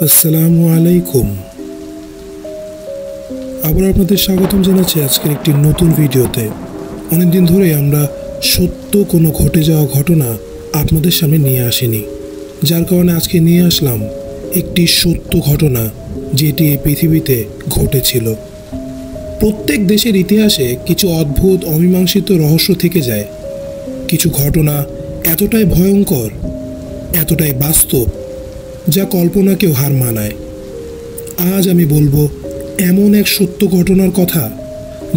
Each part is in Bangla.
আসসালামু আলাইকুম। আবার আপনাদের স্বাগতম জানাচ্ছি আজকের একটি নতুন ভিডিওতে। অনেকদিন ধরে আমরা সত্য কোনো ঘটে যাওয়া ঘটনা আপনাদের সামনে নিয়ে আসিনি, যার কারণে আজকে নিয়ে আসলাম একটি সত্য ঘটনা যেটি এই পৃথিবীতে ঘটেছিল। প্রত্যেক দেশের ইতিহাসে কিছু অদ্ভুত অমীমাংসিত রহস্য থেকে যায়। কিছু ঘটনা এতটাই ভয়ঙ্কর, এতটাই বাস্তব, যা কল্পনাকেও হার মানায়। আজ আমি বলবো এমন এক সত্য ঘটনার কথা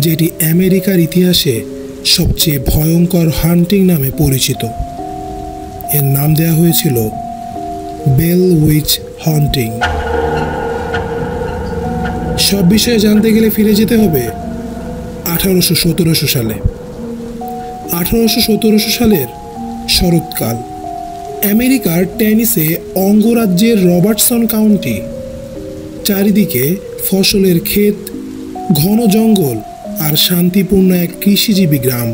যেটি আমেরিকার ইতিহাসে সবচেয়ে ভয়ঙ্কর হান্টিং নামে পরিচিত। এর নাম দেওয়া হয়েছিল বেল উইচ হান্টিং। সব বিষয়ে জানতে গেলে ফিরে যেতে হবে 1817 সালে। 1817 সালের শরৎকাল। আমেরিকার টেনেসি অঙ্গরাজ্যের রবার্টসন কাউন্টি। চারিদিকে ফসলের ক্ষেত, ঘন জঙ্গল আর শান্তিপূর্ণ এক কৃষিজীবী গ্রাম।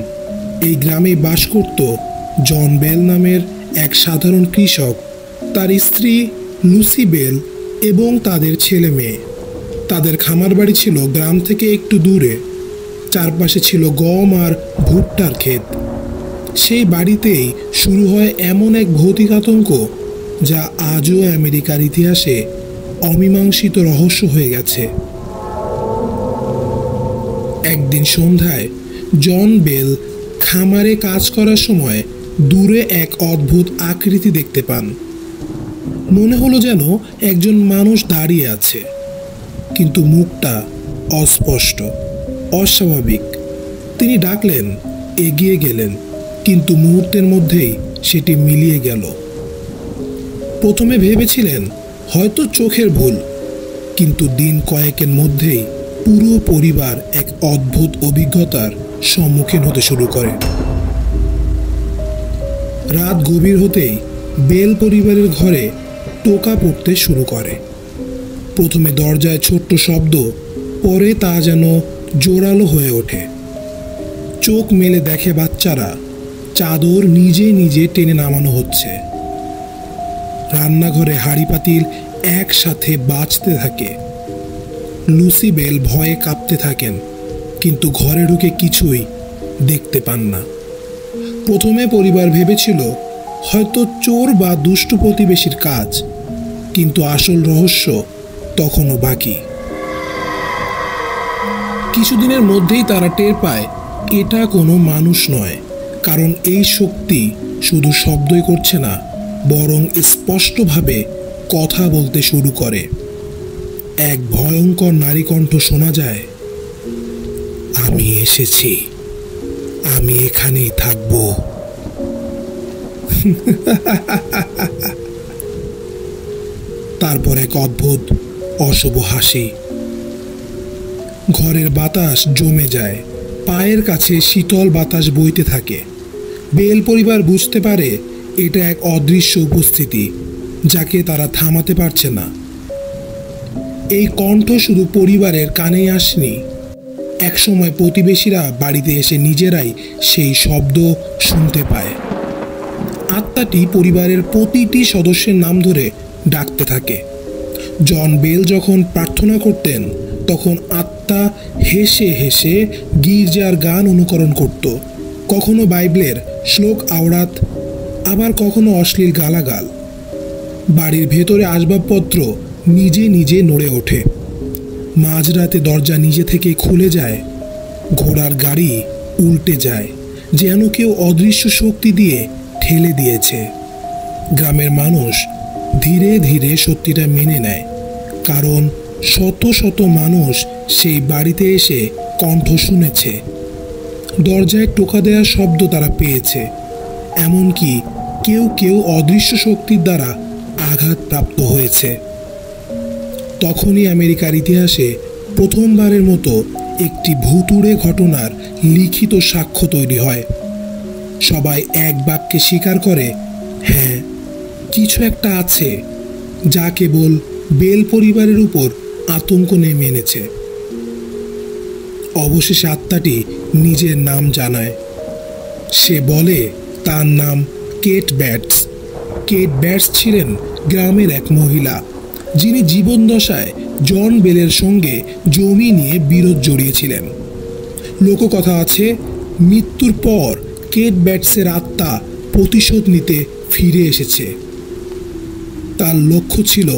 এই গ্রামে বাস করত জন বেল নামের এক সাধারণ কৃষক, তার স্ত্রী লুসি বেল এবং তাদের ছেলে মেয়ে। তাদের খামার বাড়ি ছিল গ্রাম থেকে একটু দূরে। চারপাশে ছিল গম আর ভুট্টার ক্ষেত। সেই বাড়িতেই শুরু হয় এমন এক ভৌতিক আতঙ্ক যা আজও আমেরিকার ইতিহাসে অমীমাংসিত রহস্য হয়ে গেছে। একদিন সন্ধ্যায় জন বেল খামারে কাজ করার সময় দূরে এক অদ্ভুত আকৃতি দেখতে পান। মনে হলো যেন একজন মানুষ দাঁড়িয়ে আছে, কিন্তু মুখটা অস্পষ্ট, অস্বাভাবিক। তিনি ডাকলেন, এগিয়ে গেলেন, কিন্তু মুহূর্তের মধ্যেই সেটি মিলিয়ে গেল। প্রথমে ভেবেছিলেন হয়তো চোখের ভুল, কিন্তু দিন কয়েকের মধ্যেই পুরো পরিবার এক অদ্ভুত অভিজ্ঞতার সম্মুখীন হতে শুরু করে। রাত গভীর হতেই বেল পরিবারের ঘরে টোকা পড়তে শুরু করে। প্রথমে দরজায় ছোট্ট শব্দ, পরে তা যেন জোরালো হয়ে ওঠে। চোখ মেলে দেখে বাচ্চারা চাদর নিজে নিজে টেনে নামানো হচ্ছে। রান্নাঘরে হাঁড়ি পাতিল একসাথে বাজতে থাকে। লুসি বেল ভয়ে কাঁপতে থাকেন, কিন্তু ঘরে ঢুকে কিছুই দেখতে পান না। প্রথমে পরিবার ভেবেছিল হয়তো চোর বা দুষ্টু প্রতিবেশীর কাজ, কিন্তু আসল রহস্য তখনও বাকি। কিছুদিনের মধ্যেই তারা টের পায় এটা কোনো মানুষ নয়, কারণ এই শক্তি শুধু শব্দই করছে না, বরং স্পষ্টভাবে কথা বলতে শুরু করে। এক ভয়ঙ্কর নারী কণ্ঠ শোনা যায়, আমি এসেছি, আমি এখানেই থাকব। তারপর এক অদ্ভুত অশুভ হাসি। ঘরের বাতাস জমে যায়, পায়ের কাছে শীতল বাতাস বইতে থাকে। বেল পরিবার বুঝতে পারে এটা এক অদৃশ্য উপস্থিতি, যাকে তারা থামাতে পারছে না। এই কণ্ঠ শুধু পরিবারের কানেই আসেনি, একসময় প্রতিবেশীরা বাড়িতে এসে নিজেরাই সেই শব্দ শুনতে পায়। আত্মাটি পরিবারের প্রতিটি সদস্যের নাম ধরে ডাকতে থাকে। জন বেল যখন প্রার্থনা করতেন, তখন আত্মা হেসে হেসে গির্জার গান অনুকরণ করত। কখনো বাইবেলের শ্লোক আওড়াত, আবার কখনো অশ্লীল গালাগাল। বাড়ির ভেতরে আসবাবপত্র নিজে নিজে নড়ে ওঠে। মাঝরাতে দরজা নিজে থেকে খুলে যায়। ঘোড়ার গাড়ি উল্টে যায়, যেন কেউ অদৃশ্য শক্তি দিয়ে ঠেলে দিয়েছে। গ্রামের মানুষ ধীরে ধীরে সত্যিটা মেনে নেয়, কারণ শত শত মানুষ সেই বাড়িতে এসে কণ্ঠ শুনেছে। দরজায় টোকা দেওয়ার শব্দ তারা পেয়েছে, এমনকি কেউ কেউ অদৃশ্য শক্তির দ্বারা আঘাতপ্রাপ্ত হয়েছে। তখনই আমেরিকার ইতিহাসে প্রথমবারের মতো একটি ভুতুড়ে ঘটনার লিখিত সাক্ষ্য তৈরি হয়। সবাই এক বাক্যে স্বীকার করে, হ্যাঁ, কিছু একটা আছে যা কেবল বেল পরিবারের উপর আতঙ্ক নেমে এনেছে। অবশেষে আত্মাটি নিজের নাম জানায়। সে বলে তার নাম কেট ব্যাটস। কেট ব্যাটস ছিলেন গ্রামের এক মহিলা, যিনি জীবনদশায় জন বেলের সঙ্গে জমি নিয়ে বিরোধ জড়িয়েছিলেন। লোককথা আছে, মৃত্যুর পর কেট ব্যাটসের আত্মা প্রতিশোধ নিতে ফিরে এসেছে। তার লক্ষ্য ছিল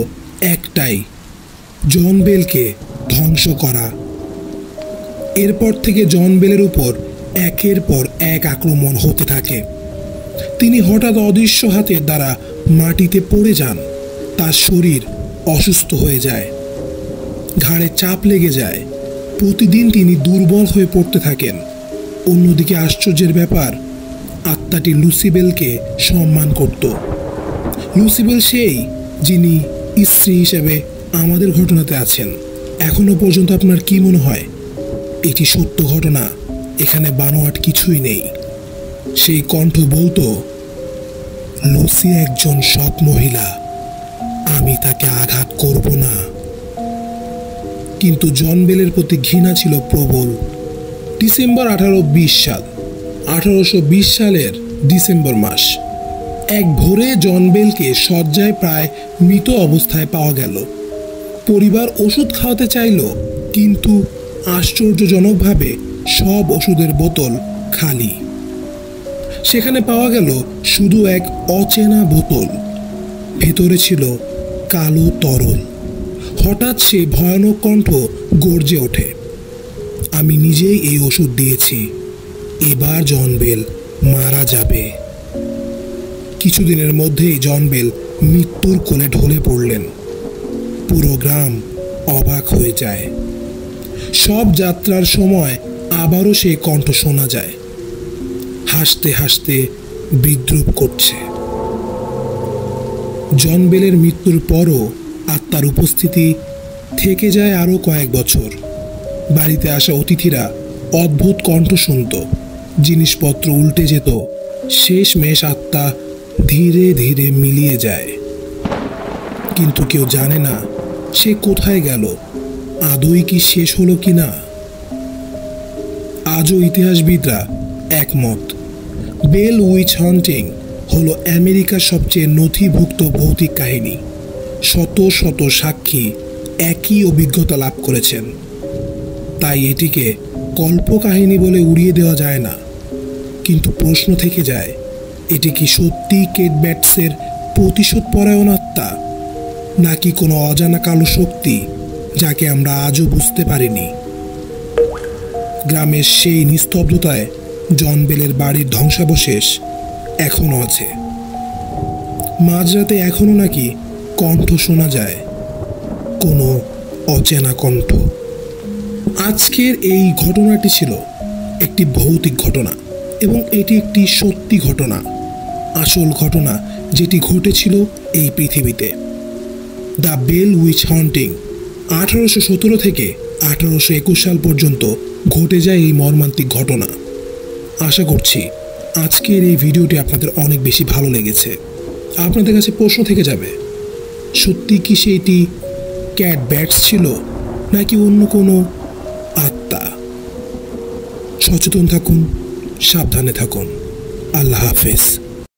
একটাই, জন বেলকে ধ্বংস করা। এরপর থেকে জন বেলের উপর একের পর এক আক্রমণ হতে থাকে। তিনি হঠাৎ অদৃশ্য হাতের দ্বারা মাটিতে পড়ে যান। তার শরীর অসুস্থ হয়ে যায়, ঘাড়ে চাপ লেগে যায়। প্রতিদিন তিনি দুর্বল হয়ে পড়তে থাকেন। অন্যদিকে আশ্চর্যের ব্যাপার, আত্মাটি লুসিবেলকে সম্মান করত। লুসিবেল সেই যিনি স্ত্রী হিসেবে আমাদের ঘটনাতে আছেন। এখনো পর্যন্ত আপনার কি মনে হয় এটি সত্য ঘটনা? এখানে বানোয়াট কিছুই নেই। সেই কণ্ঠ বলতো, লুসি একজন সৎ মহিলা, আমি তাকে আঘাত করব না। কিন্তু জন বেলের প্রতি ঘৃণা ছিল প্রবল। ডিসেম্বর 1820 সাল, 1820 সালের ডিসেম্বর মাস। এক ভোরে জন বেলকে শয্যায় প্রায় মৃত অবস্থায় পাওয়া গেল। পরিবার ওষুধ খাওয়াতে চাইল, কিন্তু আশ্চর্যজনকভাবে সব ওষুধের বোতল খালি। সেখানে পাওয়া গেল শুধু এক অচেনা বোতল, ভেতরে ছিল কালো তরল। হঠাৎ সে ভয়ানক কণ্ঠ গর্জে ওঠে, আমি নিজেই এই ওষুধ দিয়েছি, এবার জন বেল মারা যাবে। কিছুদিনের মধ্যেই জন বেল মৃত্যুর কোলে ঢলে পড়লেন। পুরো গ্রাম অবাক হয়ে যায়। সব যাত্রার সময় আবারও সেই কণ্ঠ শোনা যায়, হাসতে হাসতে বিদ্রূপ করছে। জন বেলের মৃত্যুর পরও আত্মার উপস্থিতি থেকে যায় আরও কয়েক বছর। বাড়িতে আসা অতিথিরা অদ্ভুত কণ্ঠ শুনত, জিনিসপত্র উল্টে যেত। শেষমেশ আত্মা ধীরে ধীরে মিলিয়ে যায়, কিন্তু কেউ জানে না সে কোথায় গেল, আদৌ কি শেষ হলো কি না। আজও ইতিহাসবিদরা একমত, বেল উইচ হান্টিং হলো আমেরিকার সবচেয়ে নথিভুক্ত ভৌতিক কাহিনী। শত শত সাক্ষী একই অভিজ্ঞতা লাভ করেছেন। তাই এটিকে কল্পকাহিনী বলে উড়িয়ে দেওয়া যায় না। কিন্তু প্রশ্ন থেকে যায়, এটি কি সত্যি কেট ব্যাটসের প্রতিশোধ পরায়ণ আত্মা, নাকি কোনো অজানা কালো শক্তি যাকে আমরা আজও বুঝতে পারিনি? গ্রামের সেই নিস্তব্ধতায় জন বেলের বাড়ির ধ্বংসাবশেষ এখনো আছে। মাঝরাতে এখনো নাকি কণ্ঠ শোনা যায়, কোনো অচেনা কণ্ঠ। আজকের এই ঘটনাটি ছিল একটি ভৌতিক ঘটনা, এবং এটি একটি সত্যি ঘটনা, আসল ঘটনা যেটি ঘটেছিল এই পৃথিবীতে। দ্য বেল উইচ হান্টিং 1817 থেকে 1821 সাল পর্যন্ত ঘটে যায় এই মর্মান্তিক ঘটনা। আশা করছি আজকের এই ভিডিওটি আপনাদের অনেক বেশি ভালো লেগেছে। আপনাদের কাছে প্রশ্ন থেকে যাবে, সত্যি কি সেইটি ক্যাট ব্যাটস ছিল, নাকি অন্য কোনো আত্মা? সচেতন থাকুন, সাবধানে থাকুন। আল্লাহ হাফেজ।